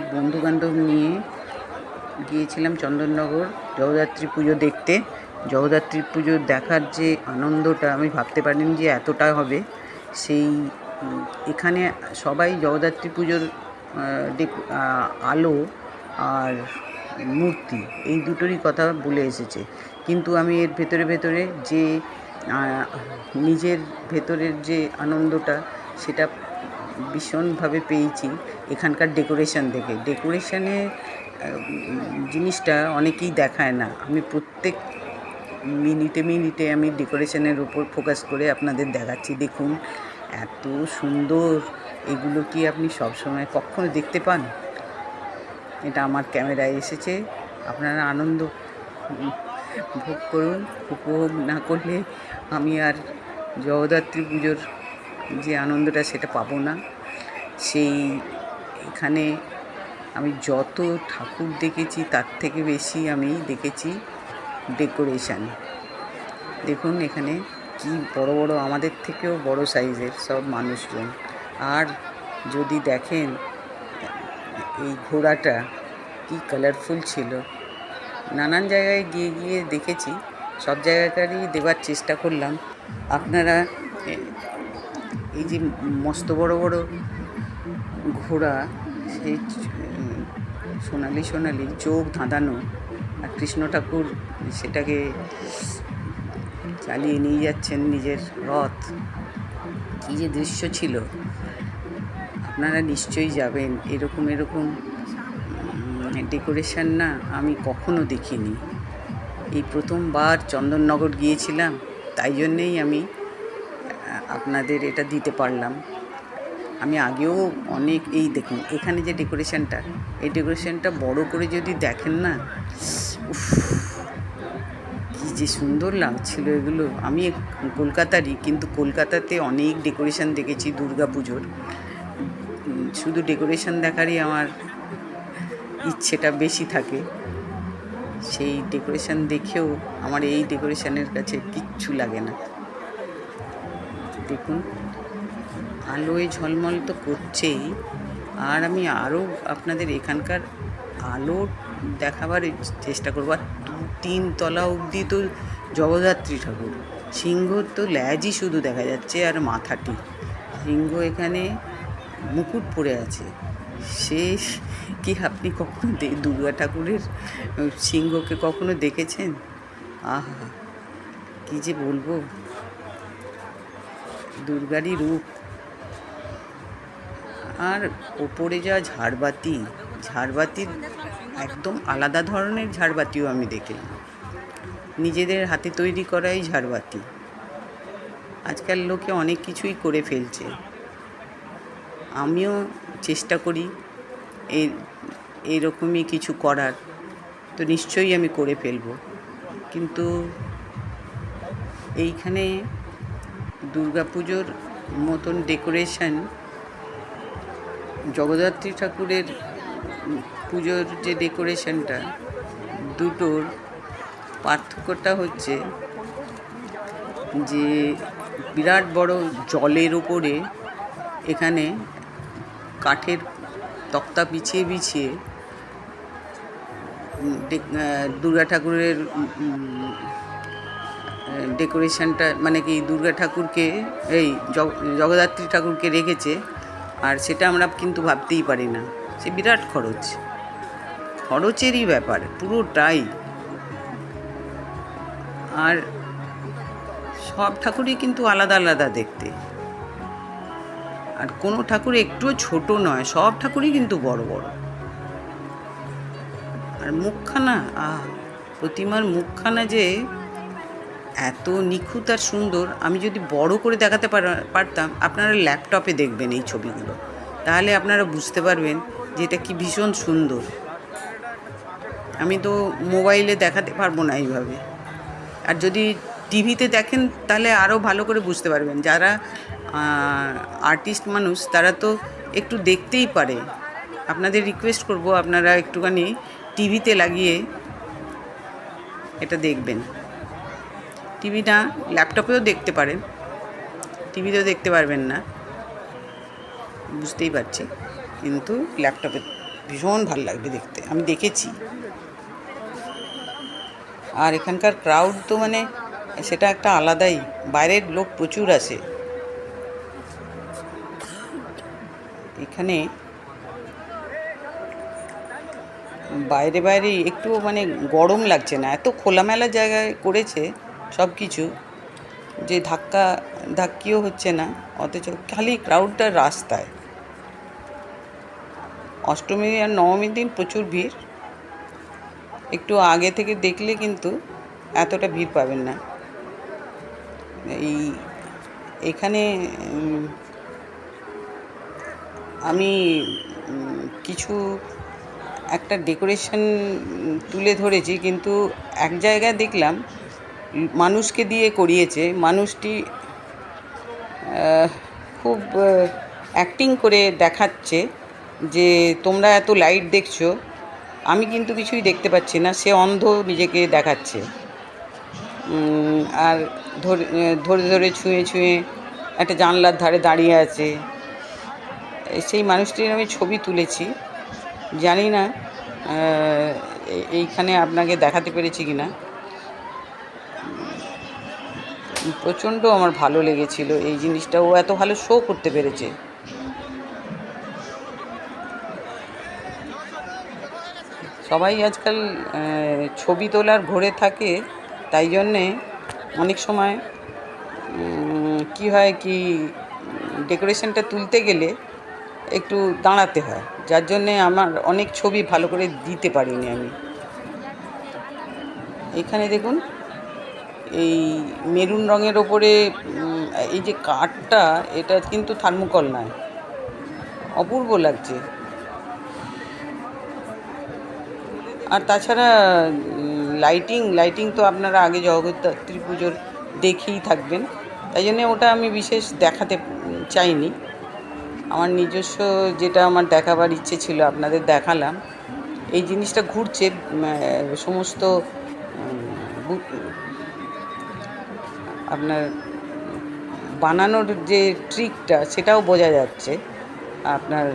নিজের বন্ধুবান্ধব নিয়ে গিয়েছিলাম চন্দননগর জগদ্ধাত্রী পুজো দেখতে। জগদ্ধাত্রী পুজো দেখার যে আনন্দটা আমি ভাবতে পারিনি যে এতটা হবে। সেই এখানে সবাই জগদ্ধাত্রী পুজোর আলো আর মূর্তি এই দুটোরই কথা বলে এসেছে, কিন্তু আমি এর ভেতরে যে নিজের ভেতরের যে আনন্দটা সেটা ভীষণভাবে পেয়েছি এখানকার ডেকোরেশন দেখে। ডেকোরেশনে জিনিসটা অনেকেই দেখায় না। আমি প্রত্যেক মিনিটে আমি ডেকোরেশনের উপর ফোকাস করে আপনাদের দেখাচ্ছি। দেখুন এত সুন্দর, এগুলো কি আপনি সবসময় কখনো দেখতে পান? এটা আমার ক্যামেরায় এসেছে, আপনারা আনন্দ ভোগ করুন। উপভোগ না করলে আমি আর জগদ্ধাত্রী পুজোর যে আনন্দটা সেটা পাবো না। সেই এখানে আমি যত ঠাকুর দেখেছি তার থেকে বেশি আমি দেখেছি ডেকোরেশন। দেখুন এখানে কি বড় বড়, আমাদের থেকেও বড় সাইজের সব মানুষজন। আর যদি দেখেন এই ঘোড়াটা কি কালারফুল ছিল। নানান জায়গায় গিয়ে দেখেছি, সব জায়গাকারই দেওয়ার চেষ্টা করলাম। আপনারা এই যে মস্ত বড় বড় ঘোড়া, সেই সোনালি চোখ ধাঁধানো, আর কৃষ্ণ ঠাকুর সেটাকে চালিয়ে নিয়ে যাচ্ছেন নিজের রথ। কী যে দৃশ্য ছিল! আপনারা নিশ্চয়ই যাবেন। এরকম ডেকোরেশন না আমি কখনো দেখিনি। এই প্রথমবার চন্দননগর গিয়েছিলাম, তাই জন্যেই আমি আপনাদের এটা দিতে পারলাম। আমি আগেও অনেক, এই দেখুন এখানে যে ডেকোরেশনটা, এই ডেকোরেশনটা বড় করে যদি দেখেন না, কী যে সুন্দর লাগছিল এগুলো। আমি কলকাতারই, কিন্তু কলকাতাতে অনেক ডেকোরেশন দেখেছি দুর্গা পুজোর। শুধু ডেকোরেশন দেখারই আমার ইচ্ছেটা বেশি থাকে। সেই ডেকোরেশন দেখেও আমার এই ডেকোরেশনের কাছে কিচ্ছু লাগে না। দেখুন আলোয় ঝলমল তো করছেই, আর আমি আরও আপনাদের এখানকার আলো দেখাবার চেষ্টা করব। আর 2-3 তলা অবধি তো জগদ্ধাত্রী ঠাকুর। সিংহ তো ল্যাজই শুধু দেখা যাচ্ছে, আর মাথাটি। সিংহ এখানে মুকুট পরে আছে। শেষ কি আপনি কখনো দুর্গা ঠাকুরের সিংহকে কখনো দেখেছেন? আহা, কী যে বলবো, দুর্গারই রূপ। আর ওপরে যা ঝাড়বাতির একদম আলাদা ধরনের ঝাড়বাতিও আমি দেখলাম। নিজেদের হাতে তৈরি করাই ঝাড়বাতি। আজকাল লোকে অনেক কিছুই করে ফেলছে, আমিও চেষ্টা করি এইরকমই কিছু করার, তো নিশ্চয়ই আমি করে ফেলব। কিন্তু এইখানে দুর্গাপুজোর মতন ডেকোরেশন, জগদ্ধাত্রী ঠাকুরের পুজোর যে ডেকোরেশনটা, দুটোর পার্থক্যটা হচ্ছে যে বিরাট বড় জলের ওপরে এখানে কাঠের তক্তা বিছিয়ে দুর্গা ঠাকুরের ডেকোরেশনটা, মানে কি দুর্গা ঠাকুরকে, এই জগদ্ধাত্রী ঠাকুরকে রেখেছে। আর সেটা আমরা কিন্তু ভাবতেই পারি না, সে বিরাট খরচেরই ব্যাপার পুরোটাই। আর সব ঠাকুরই কিন্তু আলাদা দেখতে, আর কোনো ঠাকুর একটুও ছোট নয়, সব ঠাকুরই কিন্তু বড়। আর মুখখানা, প্রতিমার মুখখানা যে এত নিখুঁত আর সুন্দর, আমি যদি বড় করে দেখাতে পারতাম, আপনারা ল্যাপটপে দেখবেন এই ছবিগুলো, তাহলে আপনারা বুঝতে পারবেন যে এটা কি ভীষণ সুন্দর। আমি তো মোবাইলে দেখাতে পারবো না এইভাবে। আর যদি টিভিতে দেখেন তাহলে আরও ভালো করে বুঝতে পারবেন। যারা আর্টিস্ট মানুষ তারা তো একটু দেখতেই পারে। আপনাদের রিকোয়েস্ট করব, আপনারা একটুখানি টিভিতে লাগিয়ে এটা দেখবেন। টিভি না, ল্যাপটপেও দেখতে পারেন, টিভিতেও দেখতে পারবেন না, বুঝতেই পারছি, কিন্তু ল্যাপটপে ভীষণ ভালো লাগবে দেখতে, আমি দেখেছি। আর এখানকার ক্রাউড তো মানে সেটা একটা আলাদাই, বাইরের লোক প্রচুর আসে এখানে। বাইরে বাইরে একটু মানে গরম লাগছে না, এত খোলামেলা জায়গায় করেছে সব কিছু, যে ধাক্কা ধাক্কিও হচ্ছে না, অথচ খালি ক্রাউডটা রাস্তায়। অষ্টমী আর নবমীর দিন প্রচুর ভিড়, একটু আগে থেকে দেখলে কিন্তু এতটা ভিড় পাবেন না। এখানে আমি কিছু একটা ডেকোরেশন তুলে ধরেছি, কিন্তু এক জায়গায় দেখলাম মানুষকে দিয়ে করিয়েছে, মানুষটি খুব অ্যাক্টিং করে দেখাচ্ছে যে তোমরা এত লাইট দেখছো, আমি কিন্তু কিছুই দেখতে পাচ্ছি না, সে অন্ধ নিজেকে দেখাচ্ছে। আর ধরে ধরে ধরে ছুঁয়ে ছুঁয়ে একটা জানলার ধারে দাঁড়িয়ে আছে। সেই মানুষটির আমি ছবি তুলেছি, জানি না এইখানে আপনাকে দেখাতে পেরেছি কি না। প্রচণ্ড আমার ভালো লেগেছিল এই জিনিসটা, ও এত ভালো শো করতে পেরেছে। সবাই আজকাল ছবি তোলার ঘোরে থাকে, তাই জন্যে অনেক সময় কি হয় কি ডেকোরেশনটা তুলতে গেলে একটু দাঁড়াতে হয়, যার জন্যে আমার অনেক ছবি ভালো করে দিতে পারিনি আমি। এখানে দেখুন এই মেরুন রঙের ওপরে এই যে কাঠটা, এটা কিন্তু থার্মোকল নয়, অপূর্ব লাগছে। আর তাছাড়া লাইটিং তো আপনারা আগে জগদ্ধাত্রী পুজোর দেখেই থাকবেন, তাই জন্যে ওটা আমি বিশেষ দেখাতে চাইনি। আমার নিজস্ব যেটা আমার দেখাবার ইচ্ছে ছিল আপনাদের দেখালাম। এই জিনিসটা ঘুরছে, সমস্ত আপনার বানানোর যে ট্রিকটা সেটাও বোঝা যাচ্ছে। আপনার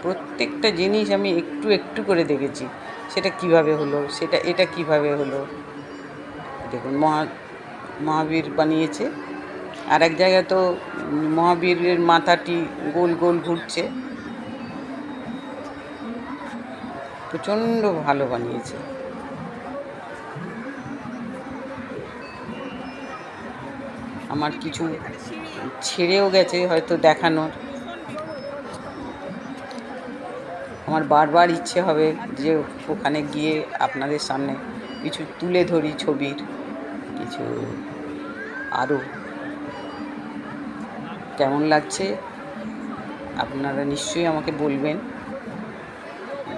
প্রত্যেকটা জিনিস আমি একটু একটু করে দেখেছি, সেটা কিভাবে হলো, এটা কিভাবে হলো। দেখুন মহাবীর বানিয়েছে, আর এক জায়গায় তো মহাবীরের মাথাটি গোল গোল ঘুরছে, প্রচণ্ড ভালো বানিয়েছে। আমার কিছু ছেড়েও গেছে হয়তো দেখানোর, আমার বারবার ইচ্ছে হবে যে ওখানে গিয়ে আপনাদের সামনে কিছু তুলে ধরি ছবির কিছু। আরও কেমন লাগছে আপনারা নিশ্চয়ই আমাকে বলবেন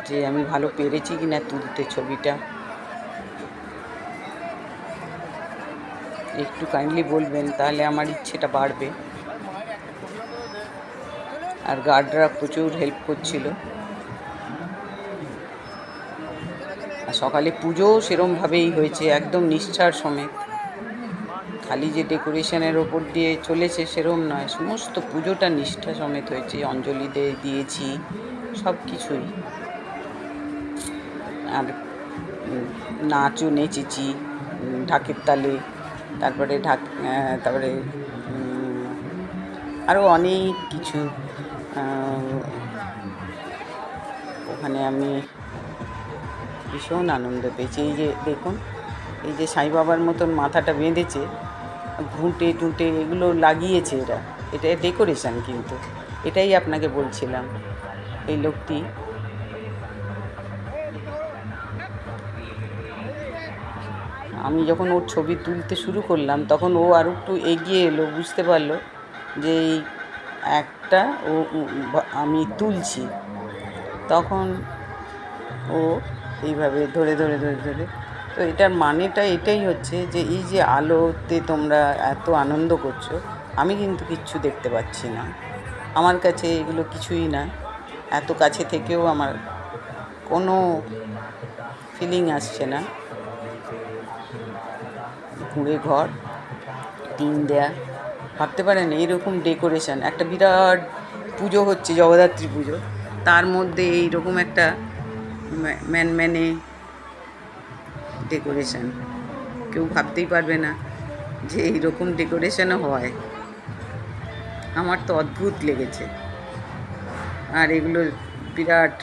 যে আমি ভালো পেরেছি কি না তুলতে ছবিটা, একটু কাইন্ডলি বলবেন, তাহলে আমার ইচ্ছেটা বাড়বে। আর গার্ডরা প্রচুর হেল্প করছিল। আর সকালে পুজোও সেরমভাবেই হয়েছে, একদম নিষ্ঠার সমেত, খালি যে ডেকোরেশনের ওপর দিয়ে চলেছে সেরম নয়, সমস্ত পুজোটা নিষ্ঠা সমেত হয়েছে। অঞ্জলি দিয়েছি সব কিছুই, আর নাচও নেচেছি ঢাকের তালে, তারপরে তারপরে আরও অনেক কিছু। ওখানে আমি ভীষণ আনন্দ পেয়েছি। এই যে দেখুন, এই যে সাই বাবার মতন মাথাটা বেঁধেছে, ঘুঁটে টুঁটে এগুলো লাগিয়েছে, এটা ডেকোরেশন, কিন্তু এটাই আপনাকে বলছিলাম। এই লোকটি আমি যখন ওর ছবি তুলতে শুরু করলাম, তখন ও আর একটু এগিয়ে এলো, বুঝতে পারলো যে এই একটা আমি তুলছি, তখন ও এইভাবে ধরে ধরে ধরে ধরে। তো এটার মানেটা এটাই হচ্ছে যে এই যে আলোতে তোমরা এত আনন্দ করছো, আমি কিন্তু কিচ্ছু দেখতে পাচ্ছি না, আমার কাছে এগুলো কিছুই না, এত কাছে থেকেও আমার কোনো ফিলিং আসছে না। কুঁড়ে ঘর, টিন দেয়া, ভাবতে পারেন এইরকম ডেকোরেশন, একটা বিরাট পুজো হচ্ছে, জগদ্ধাত্রী পুজো, তার মধ্যে এইরকম একটা ম্যানম্যানে ডেকোরেশন। কেউ ভাবতেই পারবে না যে এইরকম ডেকোরেশনও হয়। আমার তো অদ্ভুত লেগেছে। আর এগুলো বিরাট